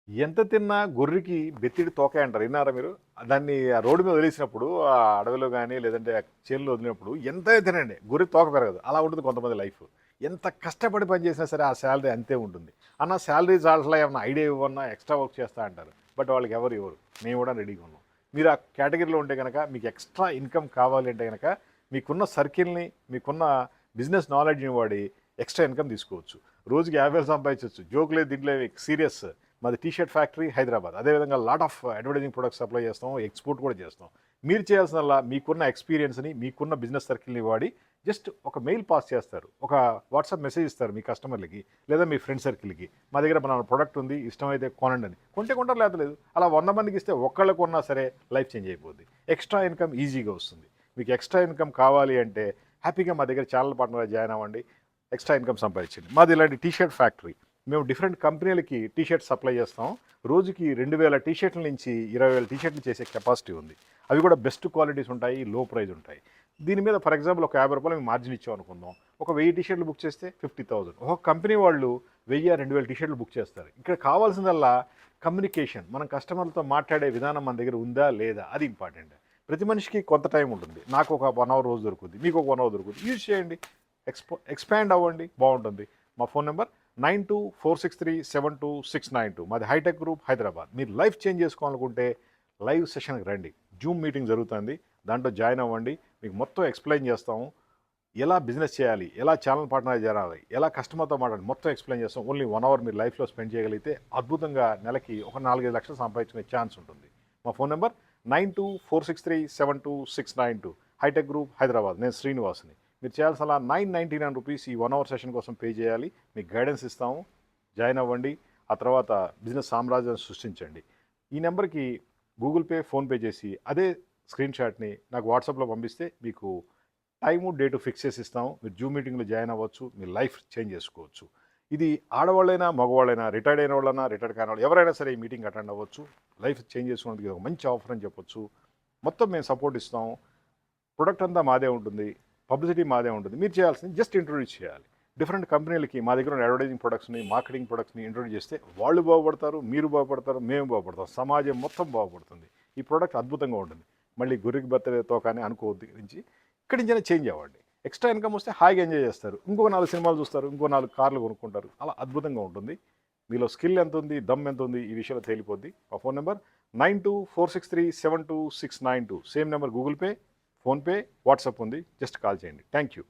ఎంత తిన్నా గొర్రెకి బెత్తిడి తోకే అంటారు. విన్నారా మీరు? దాన్ని ఆ రోడ్డు మీద వదిలేసినప్పుడు, ఆ అడవిలో గాని, లేదంటే ఆ చేనులో వదిలినప్పుడు ఎంతైనా తినండి. గొర్రెకి తోక పెరగదు. అలా ఉంటుంది కొంతమంది లైఫ్. ఎంత కష్టపడి పని చేసినా సరే, ఆ సాలరీ అంతే ఉంటుంది. అన్న సాలరీ చాలట్లా ఏమన్నా ఐడియా ఇవ్వన్నా ఎక్స్ట్రా వర్క్ చేస్తా అంటారు. బట్ వాళ్ళకి ఎవరు ఇవ్వరు. మేము కూడా రెడీగా ఉన్నాం. మీరు ఆ కేటగిరీలో ఉంటే కనుక, మీకు ఎక్స్ట్రా ఇన్కమ్ కావాలి అంటే కనుక, మీకున్న సర్కిల్‌ని, మీకున్న బిజినెస్ నాలెడ్జ్‌ని వాడి ఎక్స్ట్రా ఇన్కమ్ తీసుకోవచ్చు. రోజుకి 50,000 సంపాదించొచ్చు. జోక్ లేదు, దీంట్లో సీరియస్. మాది టీ షర్ట్ ఫ్యాక్టరీ హైదరాబాద్. అదేవిధంగా lot of advertising products supply చేస్తాం, ఎక్స్పోర్ట్ కూడా చేస్తాం. మీరు చేయాల్సిందల్లా మీకున్న ఎక్స్పీరియన్స్ని, మీకున్న బిజినెస్ సర్కిల్ని వాడి జస్ట్ ఒక మెయిల్ పాస్ చేస్తారు, ఒక వాట్సాప్ మెసేజ్ ఇస్తారు మీ కస్టమర్లకి, లేదా మీ ఫ్రెండ్ సర్కిల్కి. మా దగ్గర మన ప్రొడక్ట్ ఉంది, ఇష్టమైతే కొనండి అని. కొంటే కొంటారు, లేదా లేదు. అలా 100 మందికి ఇస్తే ఒక్కళ్ళకు కొన్నా సరే లైఫ్ చేంజ్ అయిపోద్ది. ఎక్స్ట్రా ఇన్కమ్ ఈజీగా వస్తుంది. మీకు ఎక్స్ట్రా ఇన్కమ్ కావాలి అంటే హ్యాపీగా మా దగ్గర ఛానల్ పార్ట్నర్గా జాయిన్ అవ్వండి. ఎక్స్ట్రా ఇన్కమ్ సంపాదించండి. మాది ఇలాంటి టీ షర్ట్ ఫ్యాక్టరీ. మేము డిఫరెంట్ కంపెనీలకి టీ షర్ట్ సప్లై చేస్తాం. రోజుకి 2000 టీ షర్ట్ల నుంచి 20,000 టీ షర్ట్లు చేసే కెపాసిటీ ఉంది. అవి కూడా బెస్ట్ క్వాలిటీస్ ఉంటాయి, లో ప్రైస్ ఉంటాయి. దీని మీద ఫర్ ఎగ్జాంపుల్ ఒక రూ. 50 మేము మార్జిన్ ఇచ్చాం అనుకుందాం. ఒక 1000 టీ షర్ట్లు బుక్ చేస్తే 50,000. ఒక కంపెనీ వాళ్ళు 1000, 2000 టీ షర్ట్లు బుక్ చేస్తారు. ఇక్కడ కావాల్సిందల్లా కమ్యూనికేషన్. మనం కస్టమర్లతో మాట్లాడే విధానం మన దగ్గర ఉందా లేదా, అది ఇంపార్టెంట్. ప్రతి మనిషికి కొంత టైం ఉంటుంది. నాకు ఒక 1 అవర్ రోజు దొరుకుతుంది, మీకు ఒక 1 అవర్ దొరుకుతుంది. యూజ్ చేయండి, ఎక్స్పాండ్ అవ్వండి, బాగుంటుంది. మా ఫోన్ నెంబర్ 9246372692. మాది హైటెక్ గ్రూప్ హైదరాబాద్. మీరు లైఫ్ చేంజ్ చేసుకోవాలనుకుంటే లైవ్ సెషన్కి రండి. జూమ్ మీటింగ్ జరుగుతుంది, దాంట్లో జాయిన్ అవ్వండి. మీకు మొత్తం ఎక్స్ప్లెయిన్ చేస్తాము. ఎలా బిజినెస్ చేయాలి, ఎలా ఛానల్ పార్ట్నర్ చేయాలి, ఎలా కస్టమర్తో మాట్లాడాలి, మొత్తం ఎక్స్ప్లెయిన్ చేస్తాం. ఓన్లీ 1 అవర్ మీరు లైఫ్లో స్పెండ్ చేయగలిగితే అద్భుతంగా నెలకి ఒక 4-5 లక్షలు సంపాదించుకునే ఛాన్స్ ఉంటుంది. మా phone number 9246372692. Hitech group Hyderabad. నేను శ్రీనివాస్ని. మీరు చేయాల్సిన ₹999 ఈ 1 అవర్ సెషన్ కోసం పే చేయాలి. మీకు గైడెన్స్ ఇస్తాము, జాయిన్ అవ్వండి. ఆ తర్వాత బిజినెస్ సామ్రాజ్యాన్ని సృష్టించండి. ఈ నెంబర్కి గూగుల్ పే, ఫోన్పే చేసి అదే స్క్రీన్ షాట్ని నాకు వాట్సాప్లో పంపిస్తే మీకు టైము, డేటు ఫిక్స్ చేసి ఇస్తాము. మీరు జూమ్ మీటింగ్లో జాయిన్ అవ్వచ్చు, మీ లైఫ్ చేంజ్ చేసుకోవచ్చు. ఇది ఆడవాళ్ళైనా, మగవాళ్ళైనా, రిటైర్డ్ అయిన వాళ్ళైనా, రిటైర్డ్ కాని వాళ్ళు ఎవరైనా సరే ఈ మీటింగ్ అటెండ్ అవ్వచ్చు. లైఫ్ చేంజ్ చేసుకోవడానికి ఇది ఒక మంచి ఆఫర్ అని చెప్పొచ్చు. మొత్తం మేము సపోర్ట్ ఇస్తాం. ప్రొడక్ట్ అంతా మాదే ఉంటుంది, పబ్లిసిటీ మాదే ఉంటుంది. మీరు చేయాల్సింది జస్ట్ ఇంట్రొడ్యూస్ చేయాలి. డిఫరెంట్ కంపెనీలకి మా దగ్గర ఉన్న అడ్వర్టైజింగ్ ప్రొడక్ట్స్ని, మార్కెటింగ్ ప్రొడక్ట్స్ని ఇంట్రొడ్యూస్ చేస్తే వాళ్ళు బాగుపడతారు, మీరు బాగుపడతారు, మేము బాగుపడతాం, సమాజం మొత్తం బాగుపడుతుంది. ఈ ప్రోడక్ట్ అద్భుతంగా ఉంటుంది. మళ్ళీ గుర్రికి బర్త్డేతో కానీ అనుకోవద్దు. నుంచి ఇక్కడి నుంచైనా చేంజ్ అవ్వండి. ఎక్స్ట్రా ఇన్కమ్ వస్తే హాయిగా ఎంజాయ్ చేస్తారు. ఇంకో 4 సినిమాలు చూస్తారు, ఇంకో 4 కార్లు కొనుక్కుంటారు. అలా అద్భుతంగా ఉంటుంది. మీలో స్కిల్ ఎంత ఉంది, దమ్ ఎంత ఉంది, ఈ విషయంలో తేలిపోద్ది. మా phone number 9246372692. Same number Google pay, PhonePe, WhatsApp ఉంది. జస్ట్ కాల్ చేయండి. Thank you.